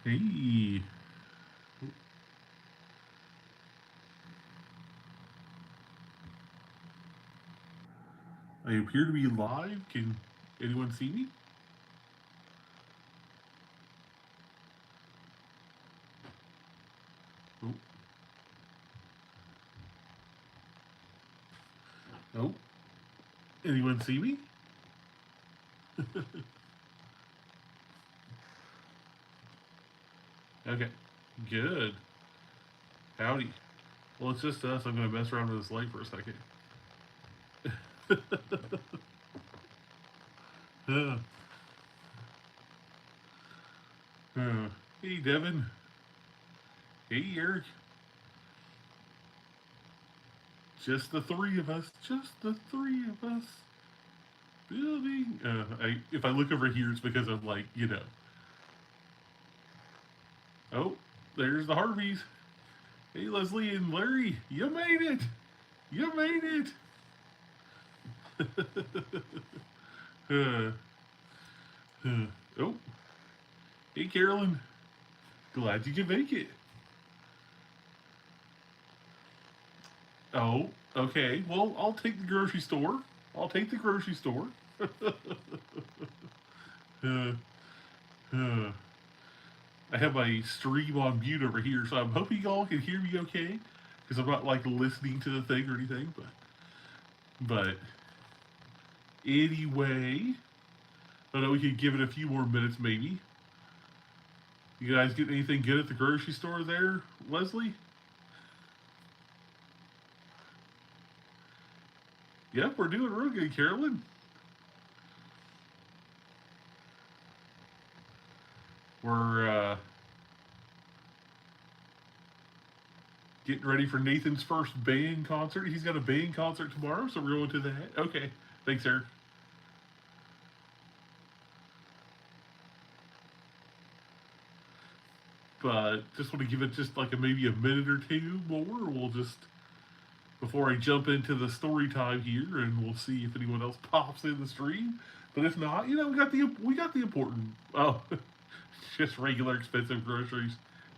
Hey, I appear to be live. Can anyone see me? Oh, oh, anyone see me? Okay, good. Howdy. Well, it's just us. I'm going to mess around with this light for a second. uh, hey, Devin. Hey, Eric. Just the three of us. Just the three of us. Building. If I look over here, it's because I'm like, Oh, there's the Harveys. Hey, Leslie and Larry. You made it. You made it. uh, oh, hey, Carolyn. Glad you can make it. Oh, okay. Well, I'll take the grocery store. I'll take the grocery store. uh, uh, I have my stream on mute over here, so I'm hoping y'all can hear me okay. Because I'm not like listening to the thing or anything, but anyway, I know we could give it a few more minutes maybe. You guys get anything good at the grocery store there, Leslie? Yep, we're doing real good, Carolyn. We're getting ready for Nathan's first band concert. He's got a band concert tomorrow, so we're going to that. Okay, thanks, Eric. But just want to give it just like maybe a minute or two more. We'll just before I jump into the story time here, and we'll see if anyone else pops in the stream. But if not, we got the important. Oh, just regular expensive groceries.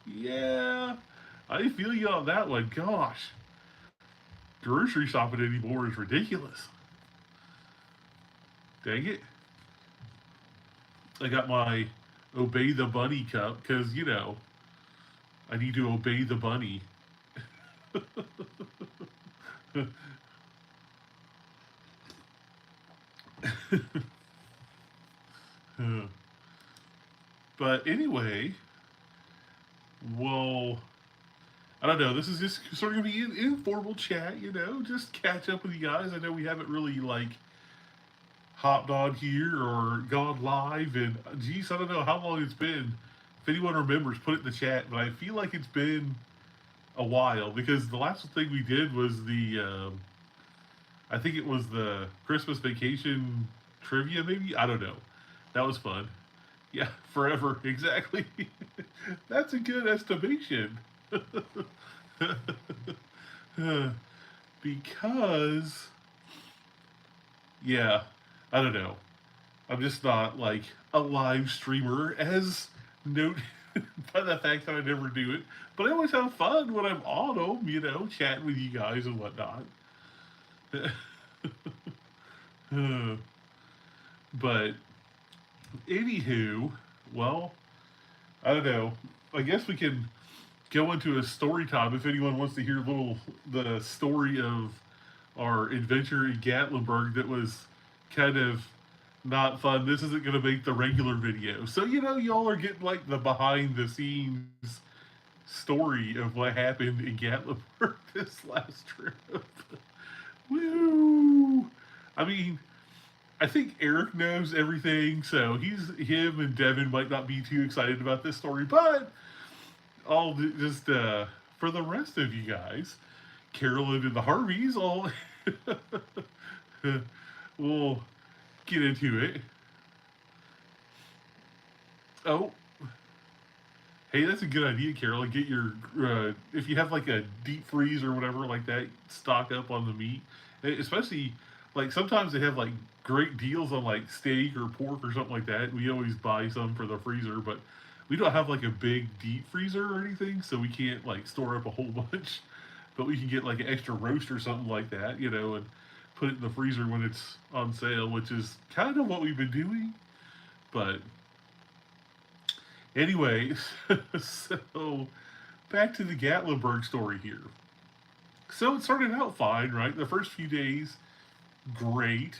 Yeah, I feel you on that one. Gosh, grocery shopping anymore is ridiculous. Dang it. I got my obey the bunny cup because, I need to obey the bunny. But anyway, well, I don't know. This is just sort of going to be an informal chat, just catch up with you guys. I know we haven't really, like, hopped on here or gone live, and geez, I don't know how long it's been. If anyone remembers, put it in the chat. But I feel like it's been a while because the last thing we did was I think it was the Christmas vacation trivia, maybe. I don't know. That was fun. Yeah, forever, exactly. That's a good estimation. Because, yeah, I don't know. I'm just not like a live streamer, as noted by the fact that I never do it. But I always have fun when I'm on them, chatting with you guys and whatnot. But anywho, well, I don't know. I guess we can go into a story time if anyone wants to hear the story of our adventure in Gatlinburg that was kind of not fun. This isn't going to make the regular video. So, y'all are getting like the behind the scenes story of what happened in Gatlinburg this last trip. Woo! I mean, I think Eric knows everything, so him and Devin might not be too excited about this story, but I'll just for the rest of you guys, Carolyn and the Harveys, all we'll get into it. Oh, hey, that's a good idea, Carolyn. Get your if you have like a deep freeze or whatever like that, stock up on the meat, especially like sometimes they have like great deals on like steak or pork or something like that. We always buy some for the freezer, but we don't have like a big deep freezer or anything, so we can't like store up a whole bunch. But we can get like an extra roast or something like that, you know, and put it in the freezer when it's on sale, which is kind of what we've been doing. But anyway, so back to the Gatlinburg story here. So it started out fine, right? The first few days, great.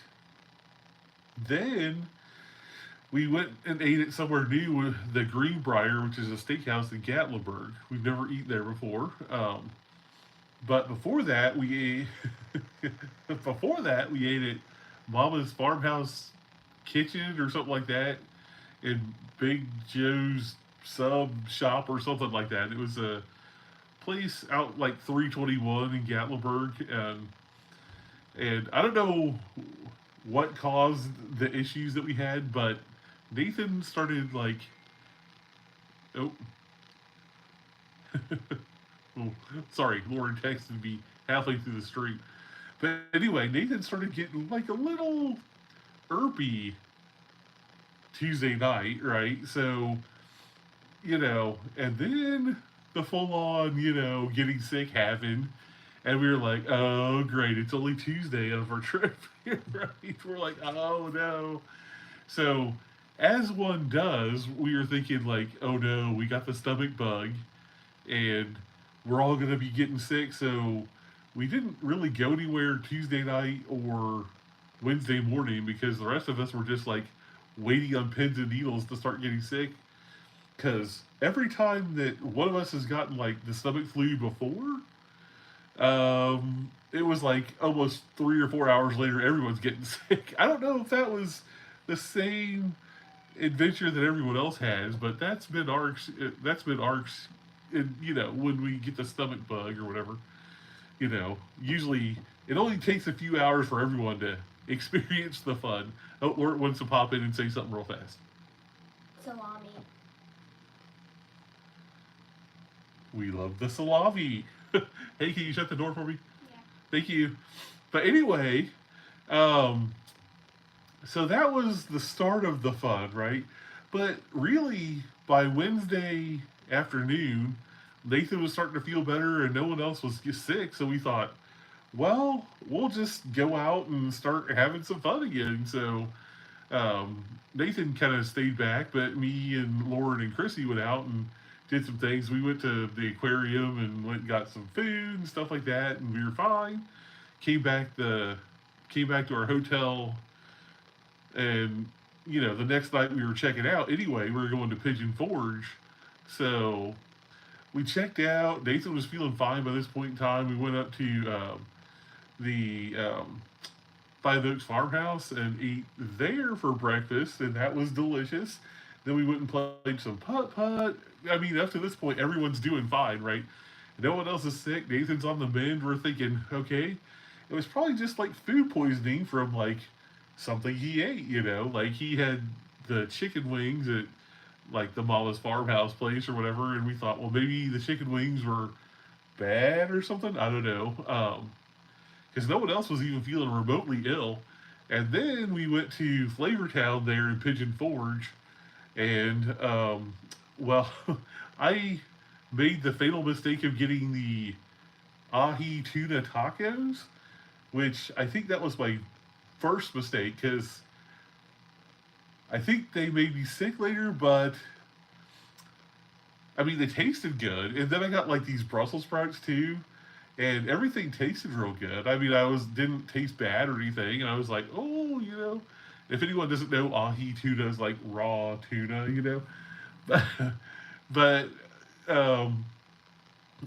Then we went and ate at somewhere new with the Greenbrier, which is a steakhouse in Gatlinburg. We've never eaten there before. But before that, we ate, before that we ate at Mama's Farmhouse Kitchen or something like that, in Big Joe's Sub Shop or something like that. It was a place out like 321 in Gatlinburg, and I don't know what caused the issues that we had, but Nathan started like, oh, oh sorry, Lauren texted me halfway through the stream. But anyway, Nathan started getting like a little irpy Tuesday night, right? So, you know, and then the full on, you know, getting sick happened. And we were like, oh, great, it's only Tuesday of our trip, right? We're like, oh, no. So, as one does, we were thinking, like, oh, no, we got the stomach bug, and we're all going to be getting sick. So, we didn't really go anywhere Tuesday night or Wednesday morning because the rest of us were just, like, waiting on pins and needles to start getting sick. Because every time that one of us has gotten, like, the stomach flu before, it was like almost 3 or 4 hours later, everyone's getting sick. I don't know if that was the same adventure that everyone else has, but that's been arcs. That's been arcs. And you know, when we get the stomach bug or whatever, you know, usually it only takes a few hours for everyone to experience the fun. Oh, Lord wants to pop in and say something real fast. Salami. We love the salami. Hey, can you shut the door for me? Yeah. Thank you. But anyway, um, so that was the start of the fun, right? But really, by Wednesday afternoon, Nathan was starting to feel better and no one else was sick. So we thought, well, we'll just go out and start having some fun again. So Nathan kind of stayed back, but me and Lauren and Chrissy went out and did some things. We went to the aquarium and went and got some food and stuff like that, and we were fine. Came back the came back to our hotel, and you know the next night we were checking out. Anyway, we were going to Pigeon Forge, so we checked out. Nathan was feeling fine by this point in time. We went up to the Five Oaks Farmhouse and ate there for breakfast, and that was delicious. Then we went and played some putt putt. I mean, up to this point, everyone's doing fine, right? No one else is sick. Nathan's on the mend. We're thinking, okay, it was probably just like food poisoning from like something he ate, you know? Like he had the chicken wings at like the Mama's Farmhouse place or whatever, and we thought, well, maybe the chicken wings were bad or something. I don't know. Because no one else was even feeling remotely ill. And then we went to Flavortown there in Pigeon Forge, and well, I made the fatal mistake of getting the ahi tuna tacos, which I think that was my first mistake because I think they made me sick later, but I mean they tasted good. And then I got like these Brussels sprouts too, and everything tasted real good. I mean, I was didn't taste bad or anything, and I was like, oh, you know, if anyone doesn't know, ahi tuna is like raw tuna, you know. But um,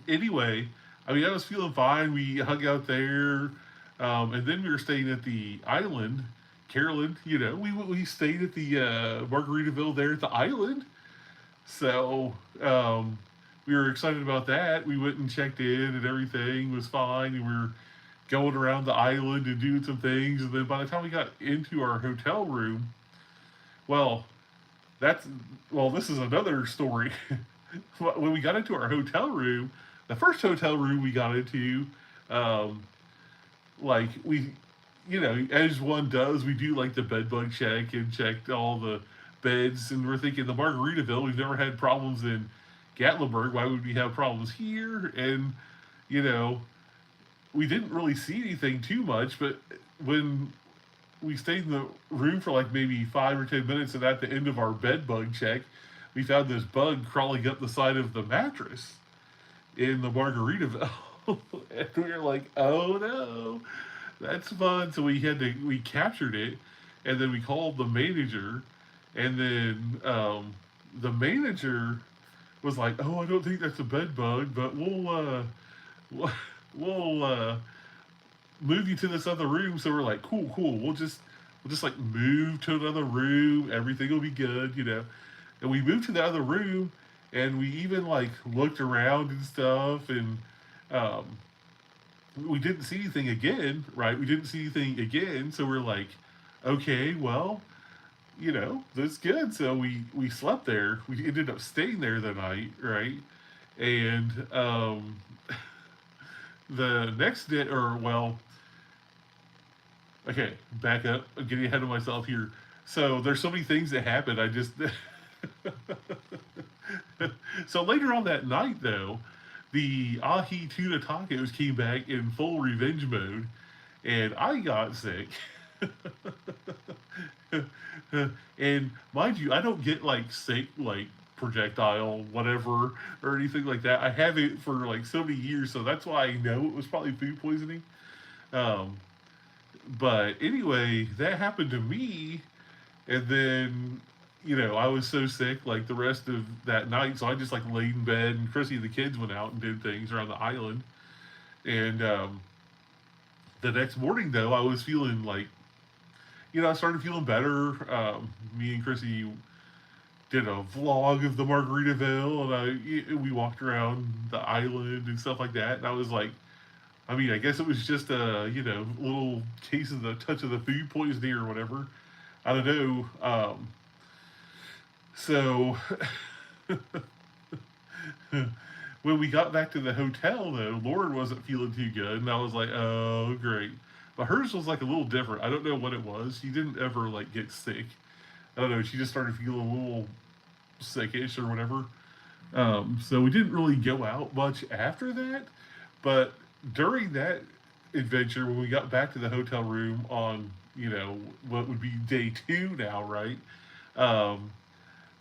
anyway, I mean, I was feeling fine. We hung out there, and then we were staying at the island. Carolyn, you know, we stayed at the Margaritaville there at the island. So we were excited about that. We went and checked in, and everything was fine. And we were going around the island and doing some things. And then by the time we got into our hotel room, well, that's this is another story. When we got into our hotel room, the first hotel room we got into, um, like we, you know, as one does, we do like the bed bug check and checked all the beds, and we're thinking the Margaritaville. We've never had problems in Gatlinburg. Why would we have problems here? And you know, we didn't really see anything too much, but when we stayed in the room for like maybe 5 or 10 minutes, and at the end of our bed bug check, we found this bug crawling up the side of the mattress in the Margaritaville. And we were like, oh no, that's fun. So we captured it, and then we called the manager, and then the manager was like, oh, I don't think that's a bed bug, but we'll, we'll move you to this other room. So we're like, cool, cool. We'll just like move to another room. Everything will be good, you know. And we moved to the other room, and we even like looked around and stuff, and um, we didn't see anything again, right? We didn't see anything again. So we're like, okay, well, you know, that's good. So we slept there. We ended up staying there the night, right? And the next day, or well, okay, back up. I'm getting ahead of myself here. So there's so many things that happened. I just so later on that night, though, the ahi tuna tacos came back in full revenge mode, and I got sick. And mind you, I don't get like sick like projectile whatever or anything like that. I have it for like so many years, so that's why I know it was probably food poisoning. Um, but anyway, that happened to me, and then I was so sick like the rest of that night, so I just like laid in bed, and Chrissy and the kids went out and did things around the island. And the next morning, though, I was feeling like, I started feeling better. Me and Chrissy did a vlog of the Margaritaville, and we walked around the island and stuff like that. And I was like, I mean, I guess it was just a little case of the touch of the food poisoning or whatever. I don't know. So when we got back to the hotel, though, Lauren wasn't feeling too good, and I was like, oh, great. But hers was like a little different. I don't know what it was. She didn't ever like get sick. I don't know. She just started feeling a little sickish or whatever. So we didn't really go out much after that. But during that adventure, when we got back to the hotel room on, what would be day 2 now, right? Um,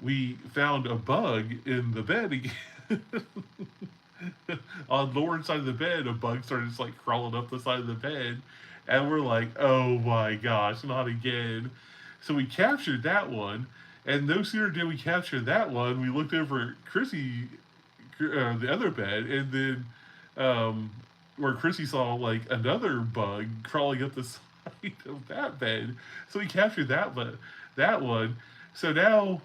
we found a bug in the bed again. On Lauren's side of the bed, a bug started just like crawling up the side of the bed, and we're like, "Oh my gosh, not again!" So we captured that one, and no sooner did we capture that one, we looked over at Chrissy, the other bed, and then where Chrissy saw like another bug crawling up the side of that bed. So we captured that one. So now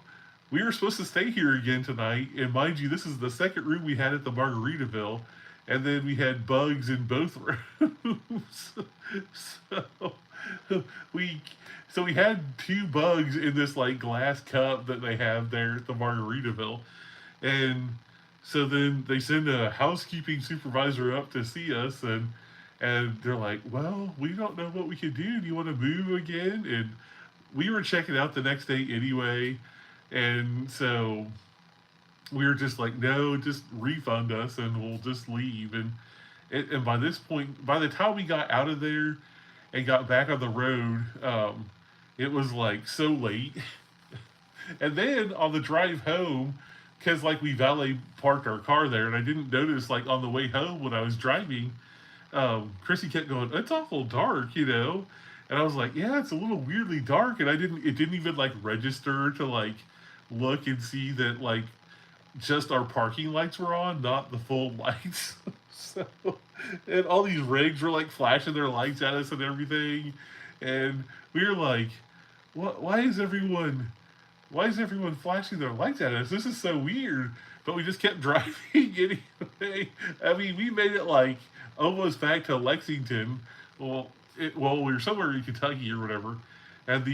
we were supposed to stay here again tonight, and mind you, this is the second room we had at the Margaritaville, and then we had bugs in both rooms. so we so we had 2 bugs in this like glass cup that they have there at the Margaritaville, and so then they send a housekeeping supervisor up to see us, and they're like, well, we don't know what we can do. Do you want to move again? And we were checking out the next day anyway. And so we were just like, no, just refund us and we'll just leave. And by this point, by the time we got out of there and got back on the road, it was like so late. And then on the drive home, because like we valet parked our car there, and I didn't notice like on the way home when I was driving, Chrissy kept going, it's awful dark, And I was like, yeah, it's a little weirdly dark, and it didn't even like register to like look and see that like just our parking lights were on, not the full lights. So, and all these rigs were like flashing their lights at us and everything, and we were like, what? Why is everyone flashing their lights at us? This is so weird. But we just kept driving anyway. I mean, we made it like almost back to Lexington. Well, we were somewhere in Kentucky or whatever, and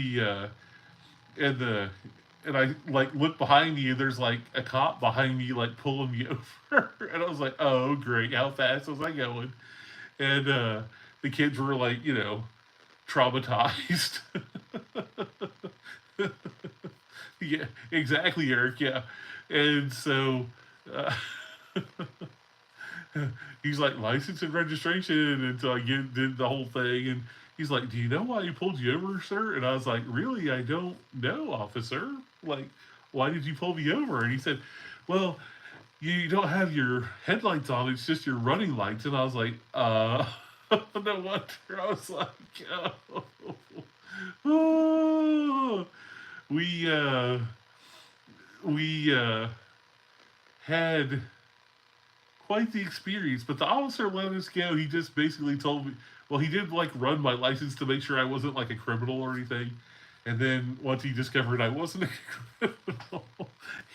and I like look behind me, and there's like a cop behind me like pulling me over, and I was like, oh great, how fast was I going? And the kids were like, traumatized. Yeah, exactly, Eric. Yeah, and so uh, he's like license and registration, and so did the whole thing, and he's like, "Do you know why he pulled you over, sir?" And I was like, "Really, I don't know, officer. Like, why did you pull me over?" And he said, "Well, you don't have your headlights on; it's just your running lights." And I was like, no wonder." I was like, "Oh, oh." we uh, we had quite the experience. But the officer let us go. He just basically told me, well, he did like run my license to make sure I wasn't like a criminal or anything. And then once he discovered I wasn't a criminal,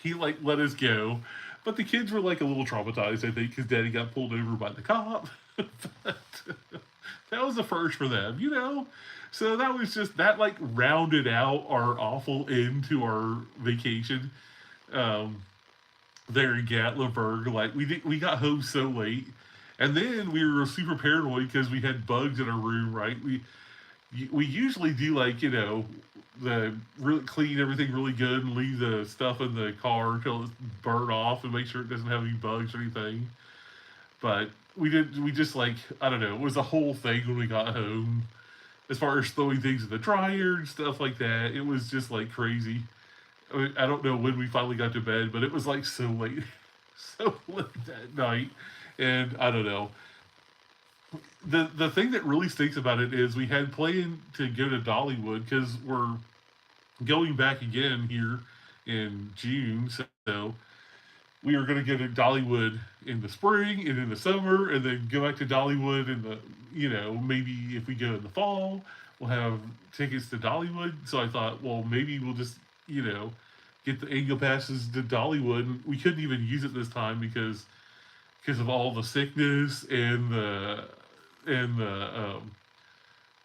he like let us go. But the kids were like a little traumatized, I think, because Daddy got pulled over by the cop. But that was the first for them, you know. So that was just that like rounded out our awful end to our vacation. Um, there in Gatlinburg. Like we got home so late, and then we were super paranoid because we had bugs in our room. Right, we usually do like the really clean everything really good and leave the stuff in the car until it's burnt off and make sure it doesn't have any bugs or anything. But we did. We just like I don't know. It was a whole thing when we got home. As far as throwing things in the dryer and stuff like that, it was just like crazy. I don't know when we finally got to bed, but it was like so late, so late that night, and I don't know. The thing that really stinks about it is we had planned to go to Dollywood because we're going back again here in June, so we were going to go to Dollywood in the spring and in the summer, and then go back to Dollywood in the maybe if we go in the fall, we'll have tickets to Dollywood. So I thought, well, maybe we'll just you know get the annual passes to Dollywood. And we couldn't even use it this time because of all the sickness and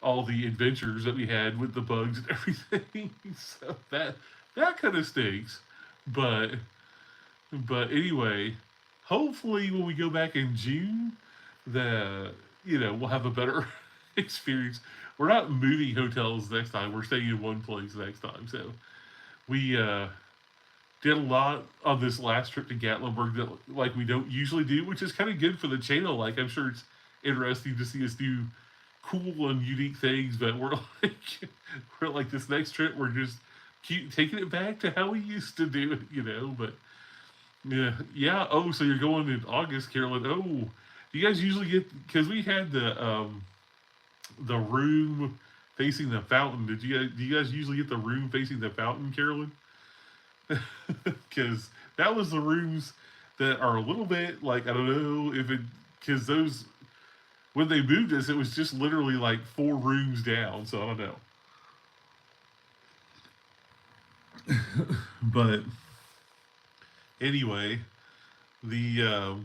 all the adventures that we had with the bugs and everything. So that kind of stinks, but anyway, hopefully when we go back in June, the we'll have a better experience. We're not moving hotels next time. We're staying in one place next time. So we did a lot on this last trip to Gatlinburg that like we don't usually do, which is kind of good for the channel. Like I'm sure it's interesting to see us do cool and unique things, but like we're like this next trip we're just keep taking it back to how we used to do it. But yeah, yeah. Oh, so you're going in August, Carolyn? Oh, do you guys usually get because we had the room facing the fountain? Do you guys usually get the room facing the fountain, Carolyn? Because that was the rooms that are a little bit like I don't know if it because those when they moved us it was just literally like 4 rooms down. So I don't know, but anyway, the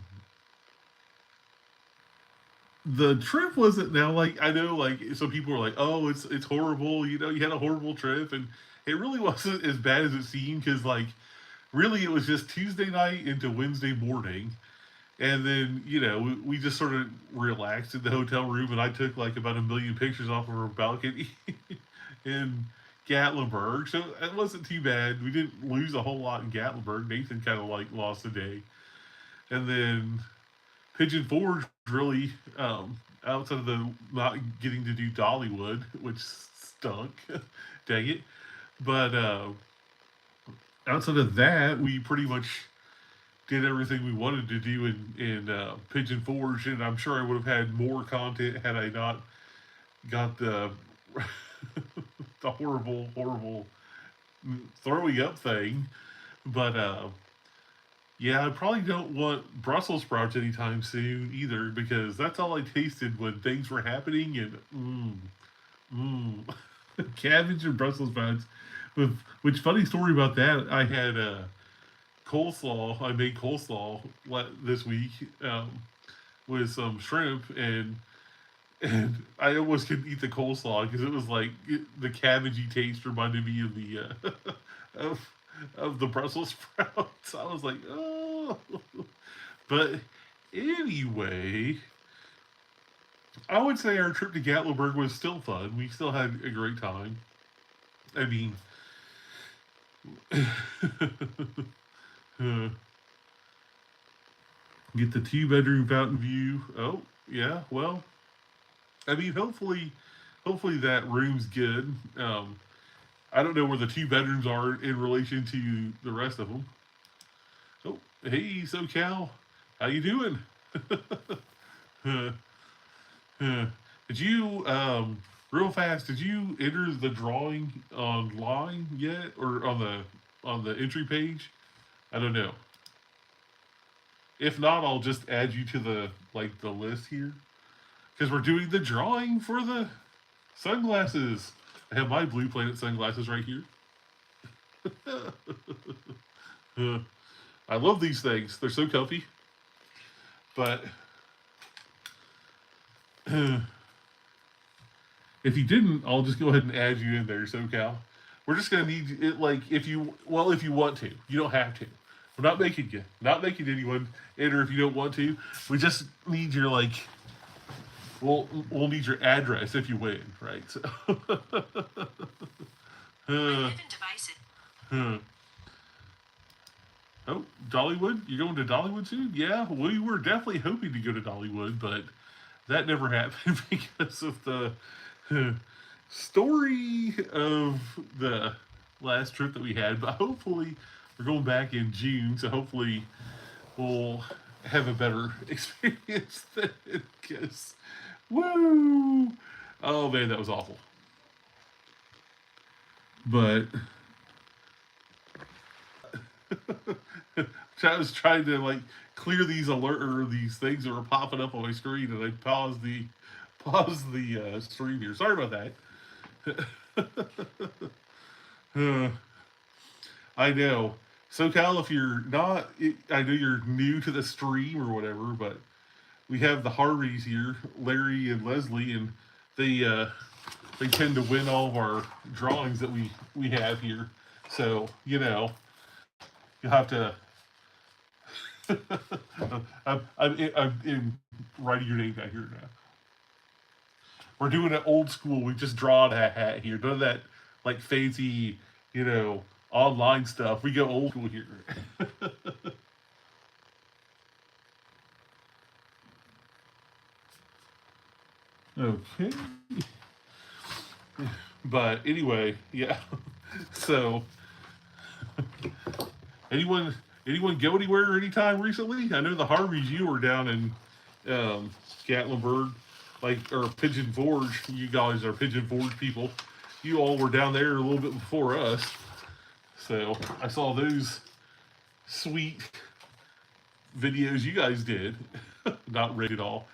the trip wasn't now like I know like some people are like oh it's horrible you had a horrible trip and it really wasn't as bad as it seemed because like really it was just Tuesday night into Wednesday morning and then we just sort of relaxed in the hotel room and I took like about a million pictures off of our balcony in Gatlinburg so it wasn't too bad. We didn't lose a whole lot in Gatlinburg. Nathan kind of like lost a day and then Pigeon Forge really, outside of the not getting to do Dollywood, which stunk, dang it. But outside of that, we pretty much did everything we wanted to do in Pigeon Forge, and I'm sure I would have had more content had I not got the the horrible throwing up thing. But yeah, I probably don't want Brussels sprouts anytime soon either because that's all I tasted when things were happening and cabbage and Brussels sprouts. Which funny story about that? I had coleslaw. I made coleslaw this week with some shrimp and I almost couldn't eat the coleslaw because it was like the cabbagey taste reminded me of the of of the Brussels sprouts. I was like, oh. But anyway, I would say our trip to Gatlinburg was still fun. We still had a great time. I mean, Get the 2-bedroom fountain view. Oh, yeah. Well, I mean, hopefully that room's good. I don't know where the 2 bedrooms are in relation to the rest of them. Oh, hey, SoCal, how you doing? Did you real fast? Did you enter the drawing online yet, or on the entry page? I don't know. If not, I'll just add you to the list here because we're doing the drawing for the sunglasses. I have my BluePlanet sunglasses right here. I love these things. They're so comfy. But if you didn't, I'll just go ahead and add you in there, SoCal. We're just gonna need it, like, if you want to. You don't have to. We're not making you. Not making anyone enter if you don't want to. We just need your, like, we'll need your address if you win, right? So Oh, Dollywood? You're going to Dollywood soon? Yeah, we were definitely hoping to go to Dollywood, but that never happened because of the story of the last trip that we had. But hopefully, we're going back in June, so hopefully we'll have a better experience then. Because, woo! Oh man, that was awful. But I was trying to like clear these these things that were popping up on my screen, and I paused the stream here. Sorry about that. I know. SoCal, if you're not, I know you're new to the stream or whatever, but we have the Harveys here, Larry and Leslie, and they tend to win all of our drawings that we have here. So you have to. I'm writing your name down here now. We're doing it old school. We just draw a hat here. None of that like fancy, online stuff. We go old school here. Okay. But anyway, yeah. So, anyone go anywhere anytime recently? I know the Harveys, you were down in Gatlinburg, or Pigeon Forge. You guys are Pigeon Forge people. You all were down there a little bit before us. So I saw those sweet videos you guys did. Not rated all.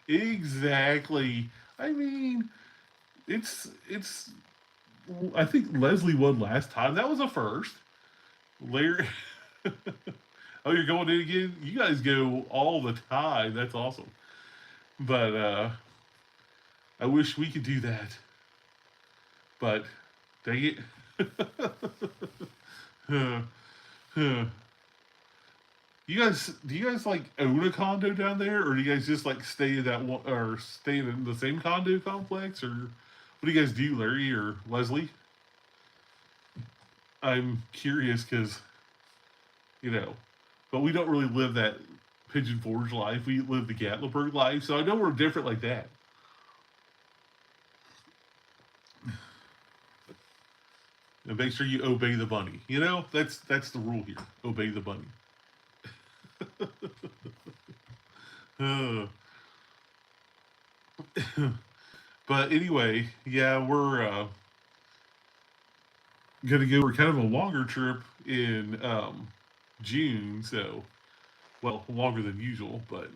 Exactly. I mean, it's. I think Leslie won last time. That was a first. Larry. Oh, you're going in again? You guys go all the time. That's awesome. But I wish we could do that. But dang it. Do you guys like own a condo down there, or do you guys just like stay in that one, or stay in the same condo complex, or what do you guys do, Larry or Leslie? I'm curious because but we don't really live that Pigeon Forge life. We live the Gatlinburg life, so I know we're different like that. And make sure you obey the bunny. That's the rule here. Obey the bunny. But anyway, yeah, we're gonna go for kind of a longer trip in June, so longer than usual, but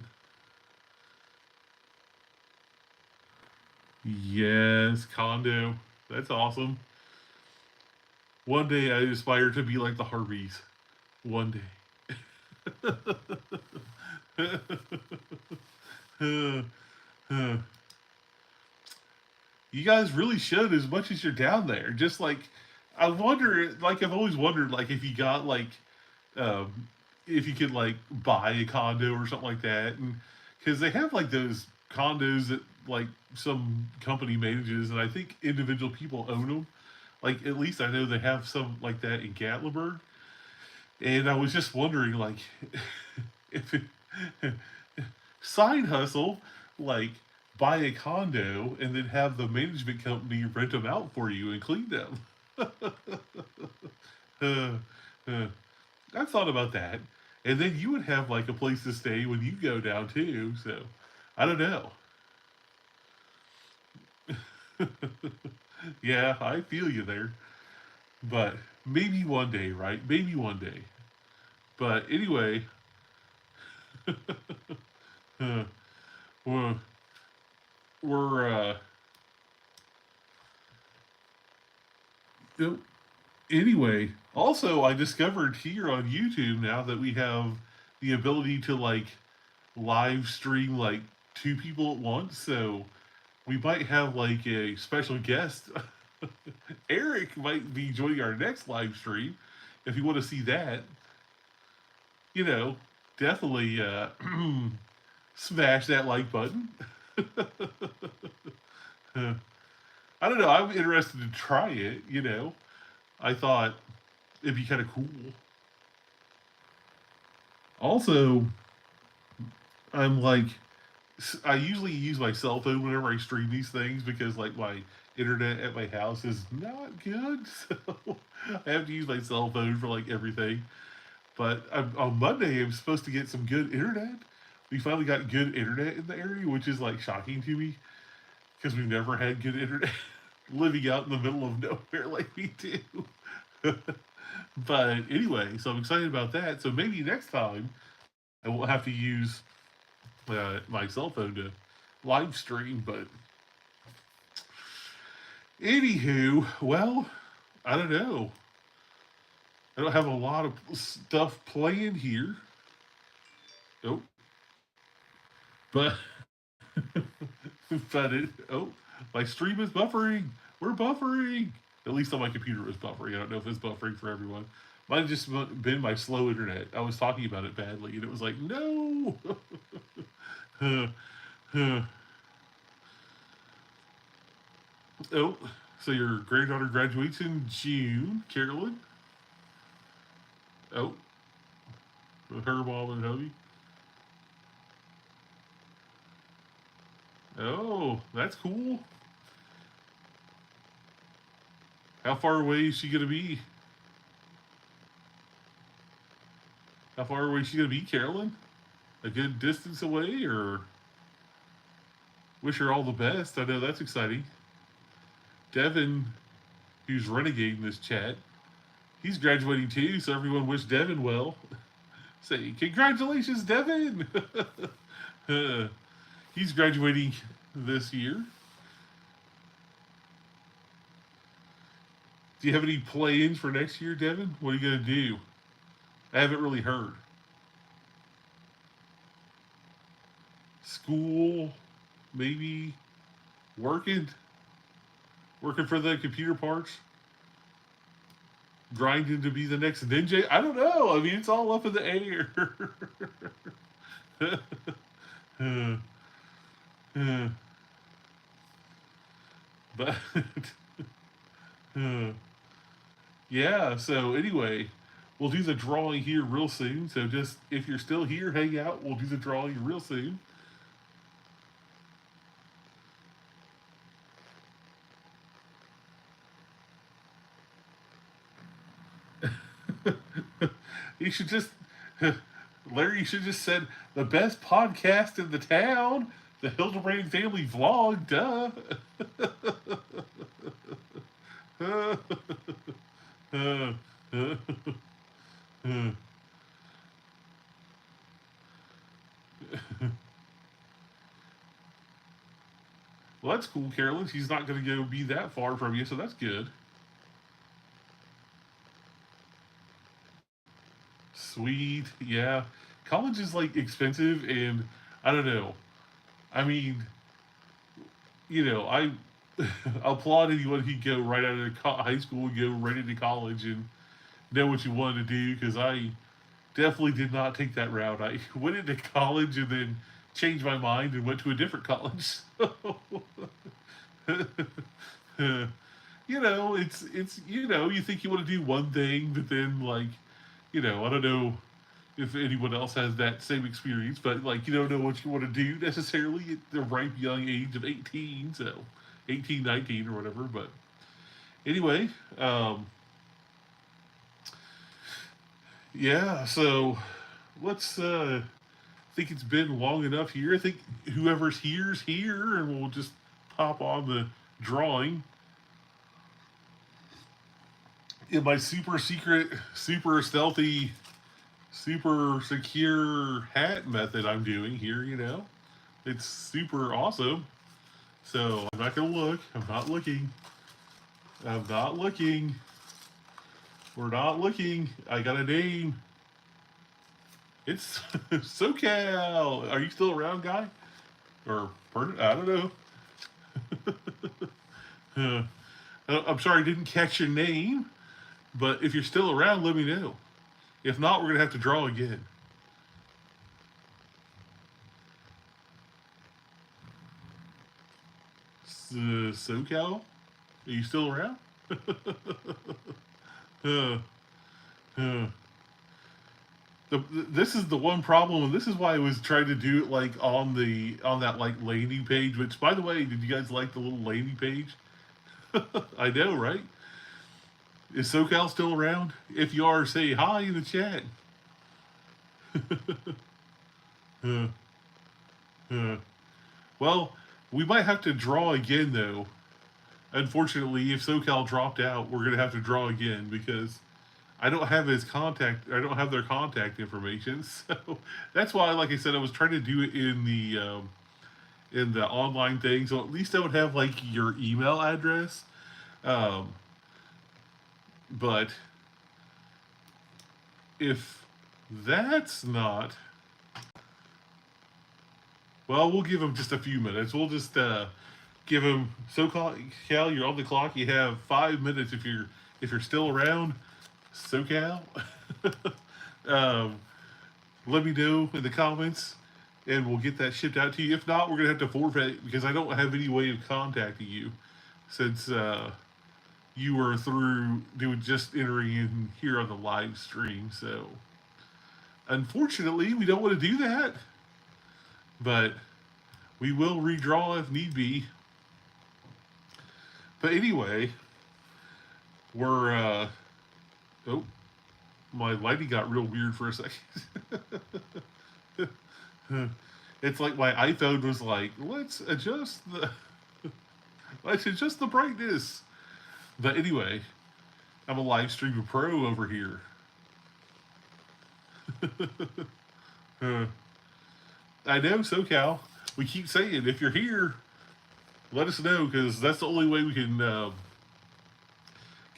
yes, condo. That's awesome. One day I aspire to be like the Harveys. One day. You guys really should, as much as you're down there. Just like, I wonder, like, I've always wondered, like, if you got, like, if you could, like, buy a condo or something like that. And because they have, like, those condos that, like, some company manages, and I think individual people own them. Like at least I know they have some like that in Gatlinburg. And I was just wondering, like, if it, side hustle, like buy a condo and then have the management company rent them out for you and clean them. uh, uh, I've thought about that. And then you would have like a place to stay when you go down too. So I don't know. Yeah, I feel you there. But maybe one day, right? Maybe one day. But anyway, uh, we're, we're anyway, also I discovered here on YouTube now that we have the ability to like live stream like two people at once. So we might have like a special guest. Eric might be joining our next live stream. If you want to see that, you know, definitely smash that like button. I don't know. I'm interested to try it. I thought it'd be kind of cool. Also, I'm like, I usually use my cell phone whenever I stream these things because like my internet at my house is not good, so I have to use my cell phone for like everything. But on Monday, I'm supposed to get some good internet. We finally got good internet in the area, which is like shocking to me because we've never had good internet living out in the middle of nowhere like we do. But anyway, so I'm excited about that. So maybe next time I won't have to use my cell phone to live stream. But anywho, well, I don't know. I don't have a lot of stuff planned here. Oh, but but my stream is buffering. We're buffering. At least on my computer it was buffering. I don't know if it's buffering for everyone. Might just been my slow internet. I was talking about it badly, and it was like, no. Oh, so your granddaughter graduates in June, Carolyn? Oh, with her mom and hubby? Oh, that's cool. How far away is she gonna be? How far away is she gonna be, Carolyn? A good distance away, or wish her all the best? I know that's exciting. Devin, who's renegading this chat, he's graduating too, so everyone wish Devin well. Say, congratulations, Devin! He's graduating this year. Do you have any plans for next year, Devin? What are you going to do? I haven't really heard. School, maybe working, working for the computer parts, grinding to be the next ninja. I don't know. I mean, it's all up in the air. But yeah. So anyway, we'll do the drawing here real soon. So just if you're still here, hang out. We'll do the drawing real soon. You should just, Larry, you should just said the best podcast in the town, the Hildebrand Family Vlog, duh. Well, that's cool, Carolyn. She's not going to go be that far from you, so that's good. Sweet, yeah. College is like expensive, and I don't know. I mean, I applaud anyone who go right out of high school and go right into college and know what you wanted to do because I definitely did not take that route. I went into college and then changed my mind and went to a different college. you know, it's you know, you think you want to do one thing, but then like, you know, I don't know if anyone else has that same experience, but like you don't know what you want to do necessarily at the ripe young age of 18, so 18, 19 or whatever. But anyway, yeah, so let's think it's been long enough here. I think whoever's here's here, and we'll just pop on the drawing in my super secret, super stealthy, super secure hat method I'm doing here. You know, it's super awesome. So I'm not gonna look. I'm not looking. I'm not looking. We're not looking. I got a name. It's SoCal. Are you still around, guy? Or I don't know. I'm sorry, I didn't catch your name. But if you're still around, let me know. If not, we're gonna have to draw again. SoCal, are you still around? uh, uh. This is the one problem, and this is why I was trying to do it like on that like landing page. Which, by the way, did you guys like the little landing page? I know, right? Is SoCal still around? If you are, say hi in the chat. uh, uh. Well, we might have to draw again, though. Unfortunately, if SoCal dropped out, we're gonna have to draw again because I don't have his contact. I don't have their contact information. So that's why, like I said, I was trying to do it in the online thing. So at least I would have like your email address. Um, but if that's not, well, we'll give him just a few minutes. We'll just give him SoCal. You're on the clock. You have 5 minutes if you're still around. SoCal. um, Let me know in the comments, and we'll get that shipped out to you. If not, we're gonna have to forfeit because I don't have any way of contacting you since you were through doing just entering in here on the live stream. So unfortunately, we don't want to do that, but we will redraw if need be. But anyway, we're oh, my lighting got real weird for a second. It's like my iPhone was like, let's adjust the brightness. But anyway, I'm a live streamer pro over here. I know, SoCal. We keep saying if you're here, let us know because that's the only way we can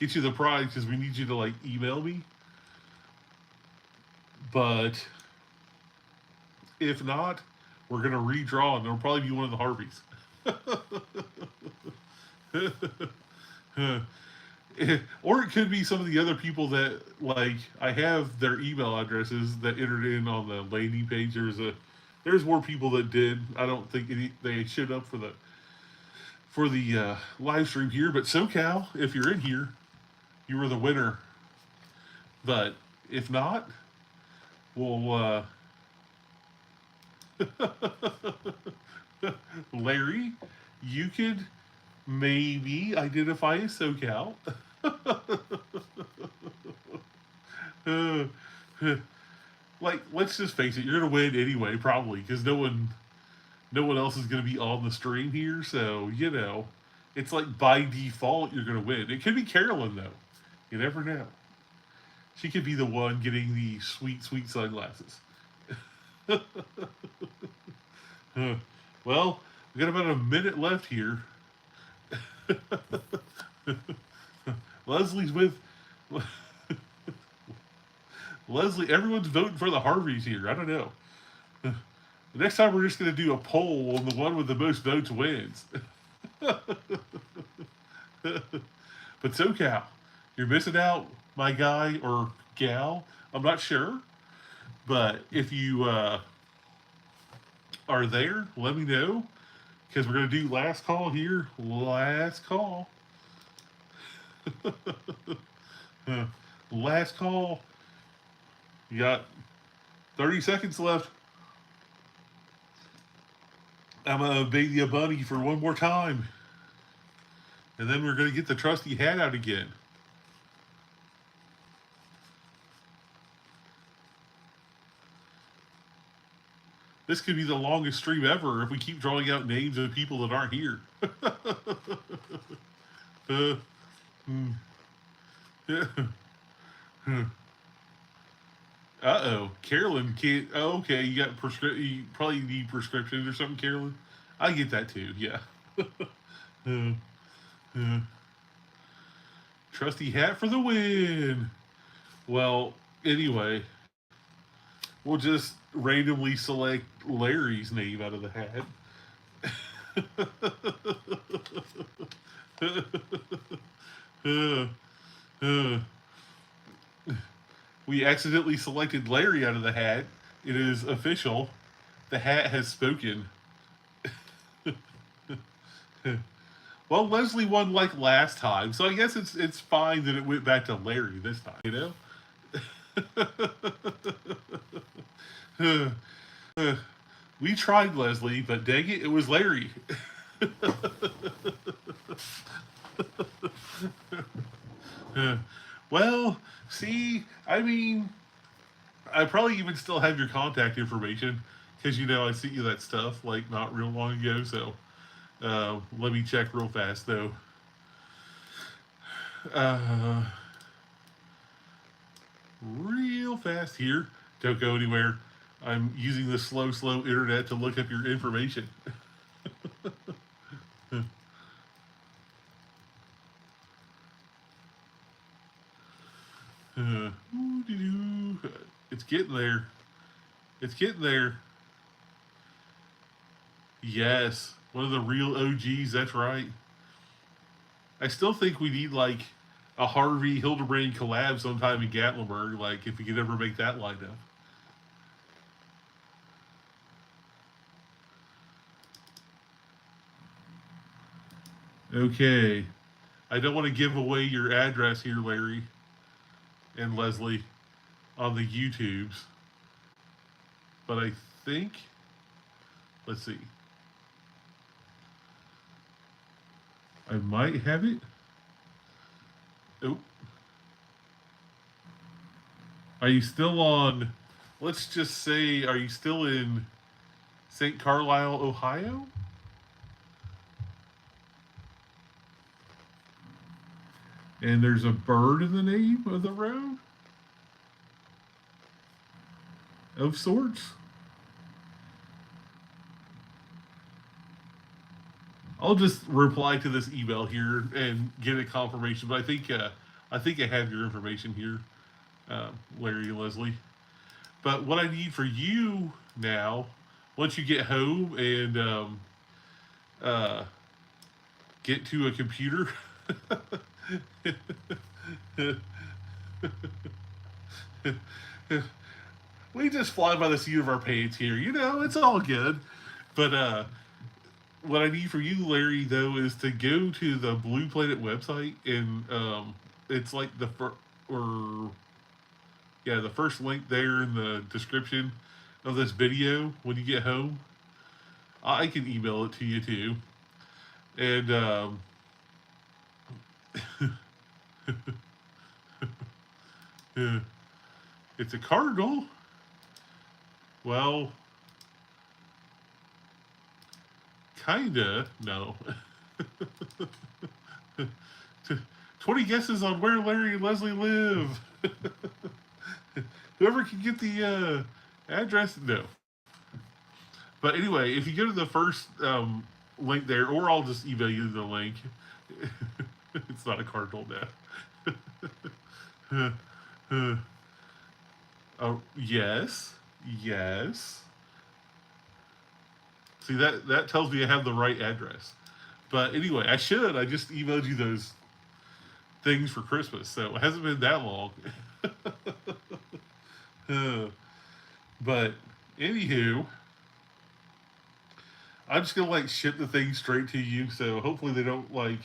get you the prize because we need you to like email me. But if not, we're gonna redraw, and it'll probably be one of the Harveys. Or it could be some of the other people that like I have their email addresses that entered in on the landing page. There's more people that did. I don't think they showed up for the live stream here. But SoCal, if you're in here, you were the winner. But if not, we'll Larry, you could maybe identify as SoCal. Like, let's just face it, you're gonna win anyway, probably, because no one else is gonna be on the stream here. So you know, it's like by default you're gonna win. It could be Carolyn though. You never know. She could be the one getting the sweet, sweet sunglasses. Well, we got about a minute left here. Leslie's with Leslie. Everyone's voting for the Harveys here. I don't know. The next time we're just going to do a poll, and the one with the most votes wins. But SoCal, you're missing out, my guy or gal. I'm not sure, but if you are there, let me know because we're going to do last call here. Last call. Last call. You got 30 seconds left. I'm going to bait the bunny for one more time. And then we're going to get the trusty hat out again. This could be the longest stream ever if we keep drawing out names of people that aren't here. Uh-oh. Carolyn can't... Oh, okay, you got you probably need prescriptions or something, Carolyn. I get that too, yeah. Trusty hat for the win. Well, anyway, we'll just randomly select Larry's name out of the hat. We accidentally selected Larry out of the hat. It is official. The hat has spoken. Well, Leslie won like last time, so I guess it's fine that it went back to Larry this time, you know? We tried, Leslie, but dang it, it was Larry. Well, see, I mean, I probably even still have your contact information, because, you know, I sent you that stuff, like, not real long ago, so... let me check real fast, though. Real fast here. Don't go anywhere. I'm using the slow internet to look up your information. It's getting there. It's getting there. Yes. One of the real OGs, that's right. I still think we need, like, a Harvey Hildebrand collab sometime in Gatlinburg, like, if we could ever make that line up. Okay. I don't want to give away your address here, Larry and Leslie, on the YouTubes. But I think, let's see. I might have it. Oh. Are you still on, let's just say, are you still in St. Carlisle, Ohio? And there's a bird in the name of the road? Of sorts? I'll just reply to this email here and get a confirmation. But I think I have your information here, Larry and Leslie. But what I need for you now, once you get home and get to a computer, we just fly by the seat of our pants here. You know, it's all good. But what I need for you, Larry, though, is to go to the BluePlanet website, and it's like the first link there in the description of this video when you get home. I can email it to you too, and it's a cardinal. Well. Kinda, no. 20 guesses on where Larry and Leslie live. Whoever can get the address, no. But anyway, if you go to the first link there, or I'll just email you the link. It's not a cardinal now. Oh, yes. Yes. See, that tells me I have the right address. But anyway, I just emailed you those things for Christmas, so it hasn't been that long. But anywho, I'm just gonna like ship the thing straight to you, so hopefully they don't like,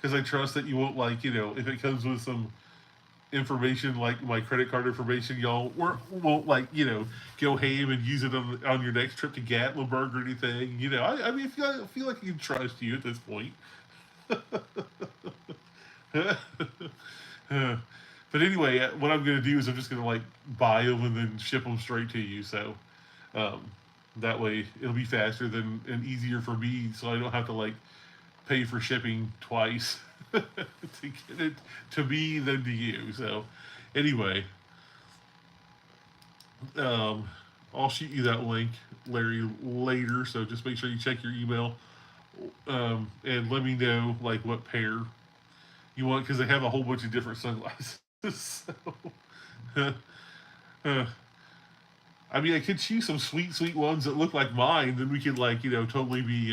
because I trust that you won't like, if it comes with some information like my credit card information, y'all won't like, go ham and use it on your next trip to Gatlinburg or anything. I mean, I feel like I can trust you at this point. But anyway, what I'm going to do is I'm just going to like buy them and then ship them straight to you. So um, that way it'll be faster and easier for me, so I don't have to like pay for shipping twice to get it to me than to you. So anyway, um, I'll shoot you that link, Larry, later. So just make sure you check your email and let me know like what pair you want, because they have a whole bunch of different sunglasses. So, uh, I mean, I could choose some sweet ones that look like mine. Then we could like totally be.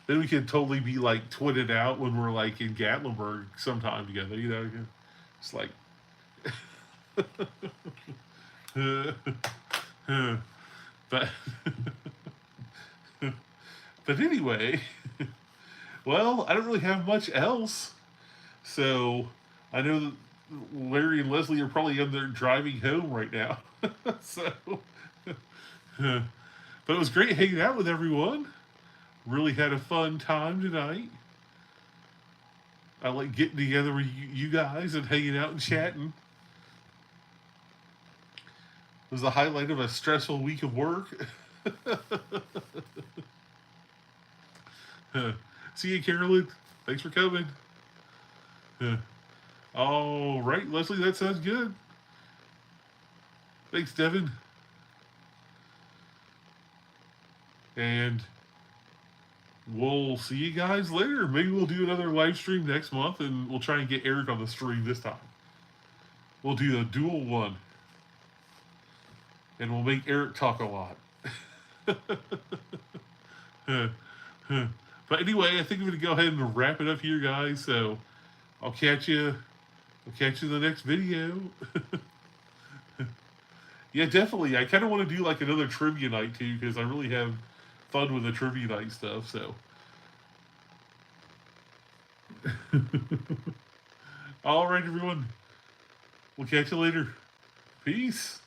Then we could totally be like twitted out when we're like in Gatlinburg sometime together. It's like. But but anyway, well, I don't really have much else. So I know that Larry and Leslie are probably on there driving home right now. So, but it was great hanging out with everyone. Really had a fun time tonight. I like getting together with you guys and hanging out and chatting. It was the highlight of a stressful week of work. See you, Carolyn. Thanks for coming. All right, Leslie, that sounds good. Thanks, Devin. And we'll see you guys later. Maybe we'll do another live stream next month, and we'll try and get Eric on the stream this time. We'll do the dual one. And we'll make Eric talk a lot. But anyway, I think I'm going to go ahead and wrap it up here, guys. So I'll catch you in the next video. Yeah, definitely. I kind of want to do like another trivia night too, because I really have fun with the trivia night stuff. So, all right, everyone. We'll catch you later. Peace.